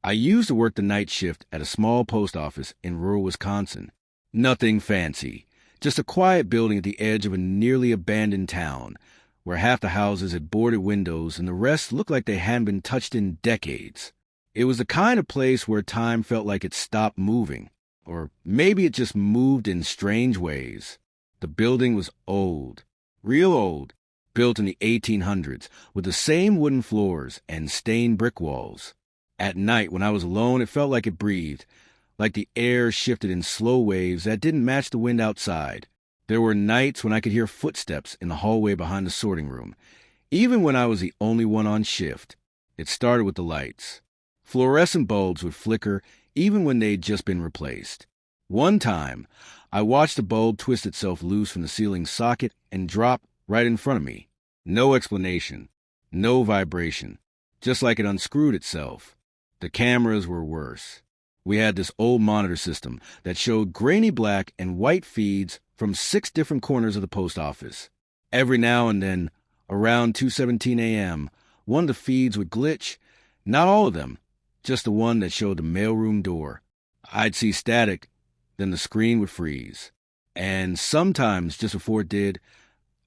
I used to work the night shift at a small post office in rural Wisconsin. Nothing fancy, just a quiet building at the edge of a nearly abandoned town, where half the houses had boarded windows and the rest looked like they hadn't been touched in decades. It was the kind of place where time felt like it stopped moving, or maybe it just moved in strange ways. The building was old, real old, built in the 1800s, with the same wooden floors and stained brick walls. At night, when I was alone, it felt like it breathed, like the air shifted in slow waves that didn't match the wind outside. There were nights when I could hear footsteps in the hallway behind the sorting room, even when I was the only one on shift. It started with the lights. Fluorescent bulbs would flicker even when they'd just been replaced. One time, I watched a bulb twist itself loose from the ceiling socket and drop right in front of me. No explanation, no vibration, just like it unscrewed itself. The cameras were worse. We had this old monitor system that showed grainy black and white feeds from 6 different corners of the post office. Every now and then, around 2:17 a.m., one of the feeds would glitch. Not all of them, just the one that showed the mailroom door. I'd see static, then the screen would freeze. And sometimes, just before it did,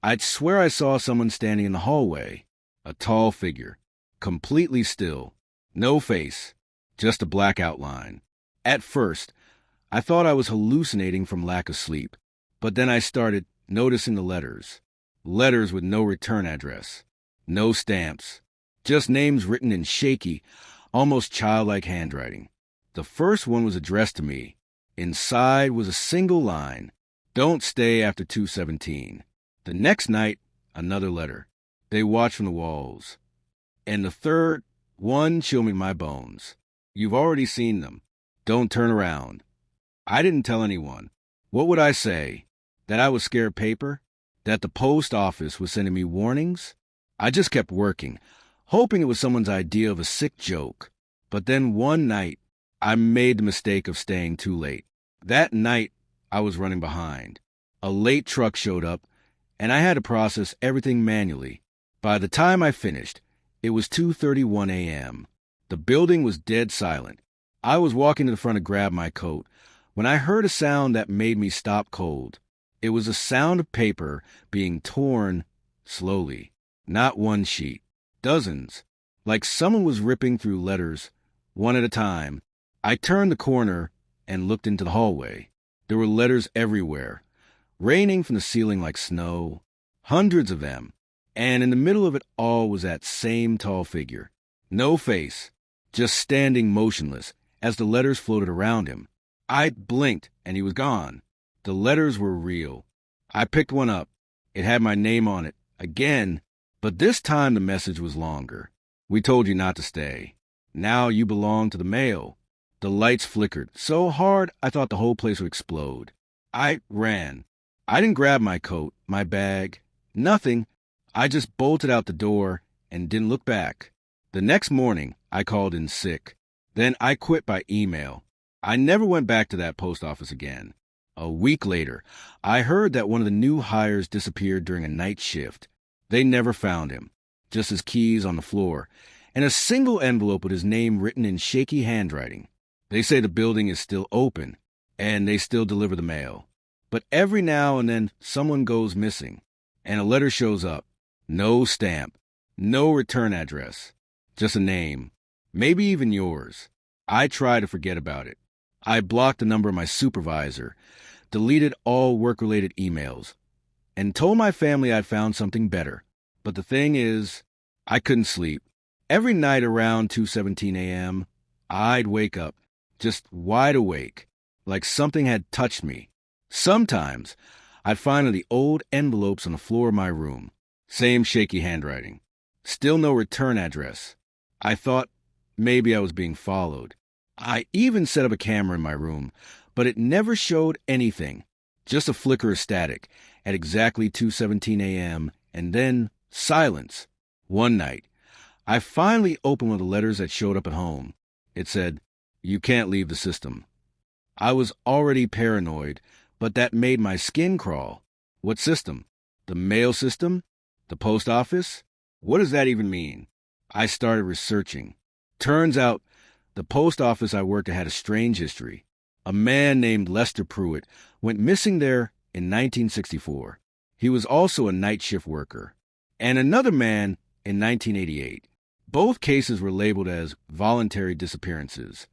I'd swear I saw someone standing in the hallway. A tall figure, completely still, no face, just a black outline. At first, I thought I was hallucinating from lack of sleep, but then I started noticing the letters. Letters with no return address, no stamps, just names written in shaky, almost childlike handwriting. The first one was addressed to me. Inside was a single line, "Don't stay after 2:17. The next night, another letter. They watch from the walls. And the third one chilled me to my bones. You've already seen them. Don't turn around. I didn't tell anyone. What would I say? That I was scared paper? That the post office was sending me warnings? I just kept working, hoping it was someone's idea of a sick joke. But then one night, I made the mistake of staying too late. That night, I was running behind. A late truck showed up, and I had to process everything manually. By the time I finished, it was 2:31 a.m. The building was dead silent. I was walking to the front to grab my coat when I heard a sound that made me stop cold. It was a sound of paper being torn slowly. Not one sheet. Dozens. Like someone was ripping through letters, one at a time. I turned the corner and looked into the hallway. There were letters everywhere, raining from the ceiling like snow. Hundreds of them. And in the middle of it all was that same tall figure. No face, just standing motionless as the letters floated around him. I blinked and he was gone. The letters were real. I picked one up. It had my name on it, again, but this time the message was longer. We told you not to stay. Now you belong to the mail. The lights flickered so hard I thought the whole place would explode. I ran. I didn't grab my coat, my bag, nothing. I just bolted out the door and didn't look back. The next morning, I called in sick. Then I quit by email. I never went back to that post office again. A week later, I heard that one of the new hires disappeared during a night shift. They never found him, just his keys on the floor, and a single envelope with his name written in shaky handwriting. They say the building is still open, and they still deliver the mail. But every now and then, someone goes missing, and a letter shows up. No stamp, no return address, just a name, maybe even yours. I try to forget about it. I blocked the number of my supervisor, deleted all work-related emails, and told my family I'd found something better. But the thing is, I couldn't sleep. Every night around 2:17 a.m., I'd wake up, just wide awake, like something had touched me. Sometimes, I'd find the old envelopes on the floor of my room. Same shaky handwriting. Still no return address. I thought maybe I was being followed. I even set up a camera in my room, but it never showed anything. Just a flicker of static at exactly 2:17 a.m., and then silence. One night, I finally opened one of the letters that showed up at home. It said, "You can't leave the system." I was already paranoid, but that made my skin crawl. What system? The mail system? The post office? What does that even mean? I started researching. Turns out, The post office I worked at had a strange history. A man named Lester Pruitt went missing there in 1964. He was also a night shift worker. And another man in 1988. Both cases were labeled as voluntary disappearances.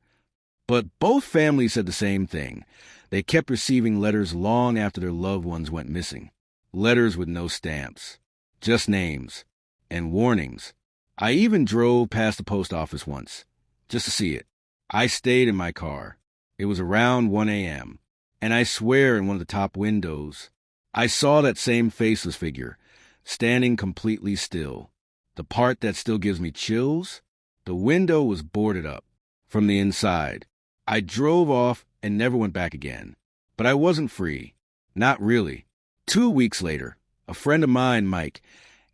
But both families said the same thing. They kept receiving letters long after their loved ones went missing. Letters with no stamps, just names, and warnings. I even drove past the post office once, just to see it. I stayed in my car. It was around 1 a.m., and I swear in one of the top windows, I saw that same faceless figure, standing completely still. The part that still gives me chills, the window was boarded up from the inside. I drove off and never went back again. But I wasn't free. Not really. 2 weeks later, a friend of mine, Mike,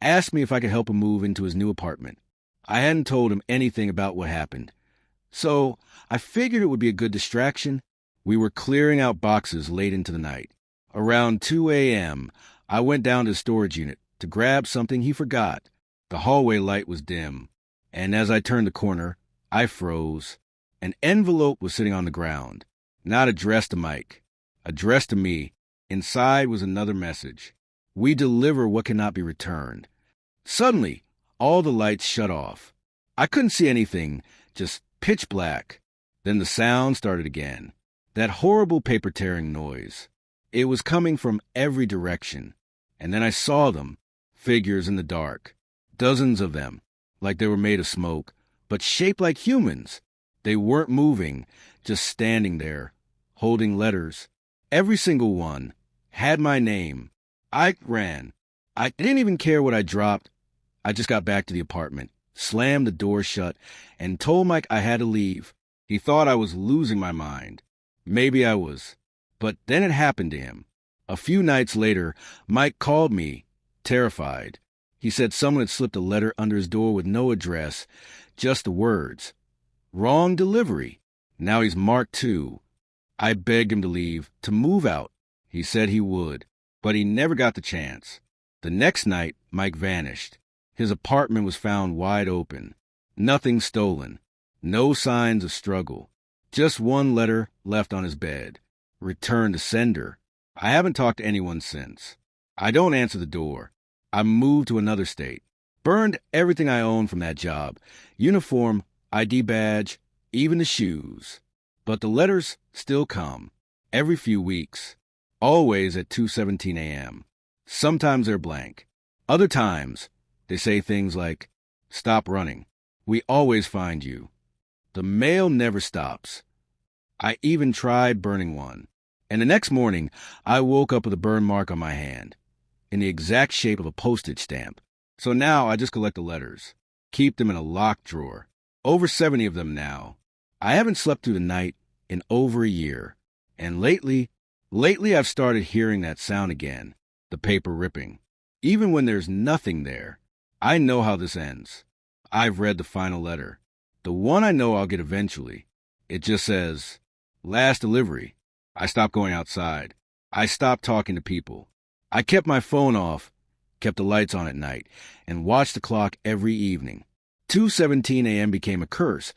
asked me if I could help him move into his new apartment. I hadn't told him anything about what happened. So I figured it would be a good distraction. We were clearing out boxes late into the night. Around 2 a.m., I went down to the storage unit to grab something he forgot. The hallway light was dim, and as I turned the corner, I froze. An envelope was sitting on the ground, not addressed to Mike, addressed to me. Inside was another message. We deliver what cannot be returned. Suddenly, all the lights shut off. I couldn't see anything, just pitch black. Then the sound started again. That horrible paper tearing noise. It was coming from every direction. And then I saw them, figures in the dark. Dozens of them, like they were made of smoke, but shaped like humans. They weren't moving, just standing there, holding letters. Every single one had my name. I ran. I didn't even care what I dropped. I just got back to the apartment, slammed the door shut, and told Mike I had to leave. He thought I was losing my mind. Maybe I was. But then it happened to him. A few nights later, Mike called me, terrified. He said someone had slipped a letter under his door with no address, just the words. Wrong delivery. Now he's marked too. I begged him to leave, to move out. He said he would, but he never got the chance. The next night, Mike vanished. His apartment was found wide open. Nothing stolen. No signs of struggle. Just one letter left on his bed. Returned to sender. I haven't talked to anyone since. I don't answer the door. I moved to another state. Burned everything I owned from that job. Uniform, ID badge, even the shoes. But the letters still come, every few weeks, always at 2:17 a.m. Sometimes they're blank. Other times, they say things like, "Stop running. We always find you." The mail never stops. I even tried burning one. And the next morning, I woke up with a burn mark on my hand, in the exact shape of a postage stamp. So now I just collect the letters, keep them in a locked drawer. Over 70 of them now. I haven't slept through the night in over a year. And lately I've started hearing that sound again, the paper ripping. Even when there's nothing there, I know how this ends. I've read the final letter. The one I know I'll get eventually. It just says, last delivery. I stopped going outside. I stopped talking to people. I kept my phone off, kept the lights on at night, and watched the clock every evening. 2:17 a.m. became a curse,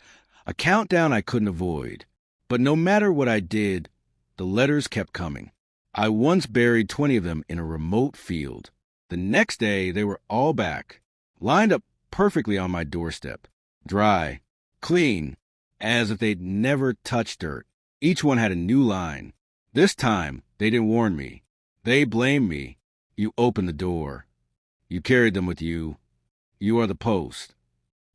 a countdown I couldn't avoid. But no matter what I did, the letters kept coming. I once buried 20 of them in a remote field. The next day, they were all back, lined up perfectly on my doorstep, dry, clean, as if they'd never touched dirt. Each one had a new line. This time, they didn't warn me. They blamed me. You opened the door. You carried them with you. You are the post.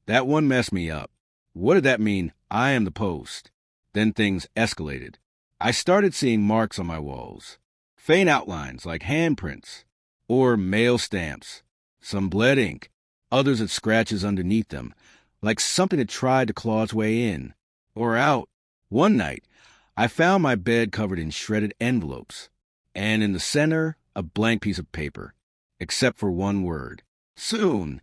That one messed me up. What did that mean? I am the post. Then things escalated. I started seeing marks on my walls. Faint outlines like handprints. Or mail stamps. Some bled ink. Others had scratches underneath them, like something had tried to claw its way in. Or out. One night, I found my bed covered in shredded envelopes. And in the center, a blank piece of paper. Except for one word. Soon.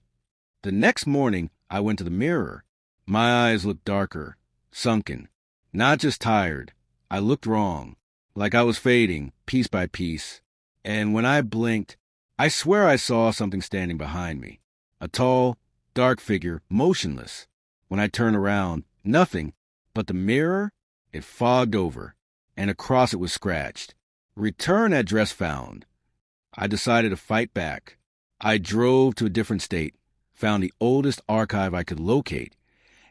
The next morning, I went to the mirror. My eyes looked darker, sunken, not just tired. I looked wrong, like I was fading, piece by piece. And when I blinked, I swear I saw something standing behind me. A tall, dark figure, motionless. When I turned around, nothing, But the mirror, it fogged over, and across it was scratched. Return address found. I decided to fight back. I drove to a different state, found the oldest archive I could locate,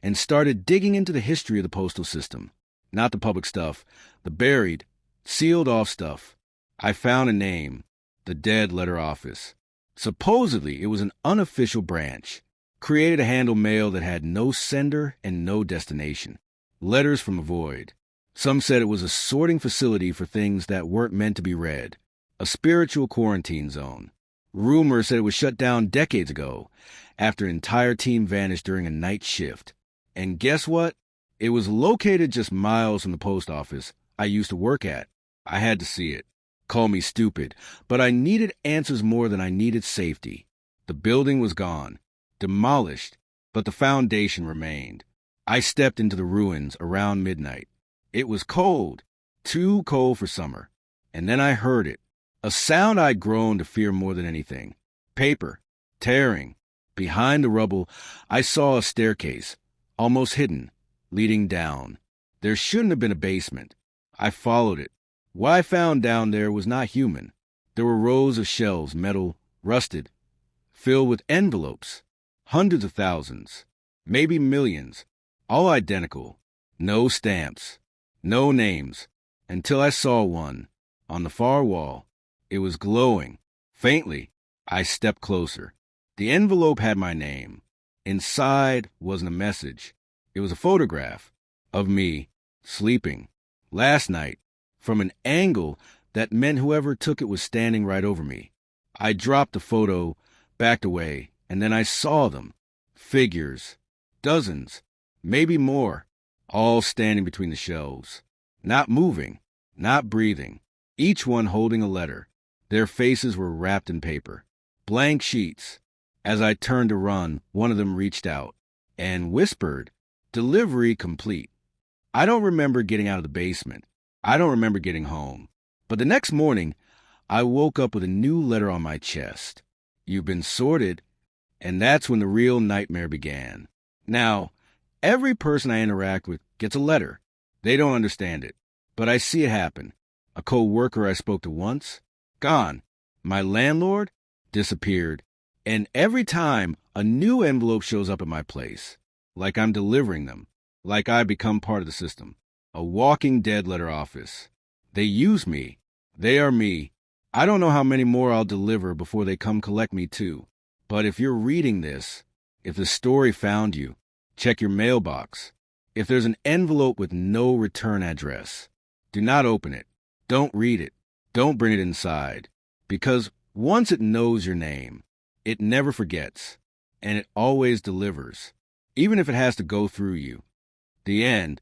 and started digging into the history of the postal system. Not the public stuff, the buried, sealed-off stuff. I found a name, the Dead Letter Office. Supposedly, it was an unofficial branch, created to handle mail that had no sender and no destination. Letters from the void. Some said it was a sorting facility for things that weren't meant to be read, a spiritual quarantine zone. Rumors said it was shut down decades ago, after an entire team vanished during a night shift. And guess what? It was located just miles from the post office I used to work at. I had to see it. Call me stupid, but I needed answers more than I needed safety. The building was gone, demolished, but the foundation remained. I stepped into the ruins around midnight. It was cold, too cold for summer. And then I heard it, a sound I'd grown to fear more than anything. Paper, tearing. Behind the rubble, I saw a staircase, almost hidden, leading down. There shouldn't have been a basement. I followed it. What I found down there was not human. There were rows of shelves, metal, rusted, filled with envelopes, hundreds of thousands, maybe millions, all identical, no stamps, no names, until I saw one on the far wall. It was glowing, faintly. I stepped closer. The envelope had my name. Inside wasn't a message. It was a photograph of me, sleeping, last night, from an angle that meant whoever took it was standing right over me. I dropped the photo, backed away, and then I saw them. Figures. Dozens. Maybe more. All standing between the shelves. Not moving. Not breathing. Each one holding a letter. Their faces were wrapped in paper. Blank sheets. As I turned to run, one of them reached out and whispered, "Delivery complete." I don't remember getting out of the basement. I don't remember getting home. But the next morning, I woke up with a new letter on my chest. "You've been sorted." And that's when the real nightmare began. Now, every person I interact with gets a letter. They don't understand it. But I see it happen. A co-worker I spoke to once, gone. My landlord, disappeared. And every time, a new envelope shows up at my place. Like I'm delivering them. Like I become part of the system. A walking dead letter office. They use me. They are me. I don't know how many more I'll deliver before they come collect me too. But if you're reading this, if the story found you, check your mailbox. If there's an envelope with no return address, do not open it. Don't read it. Don't bring it inside. Because once it knows your name, it never forgets. And it always delivers. Even if it has to go through you. The end.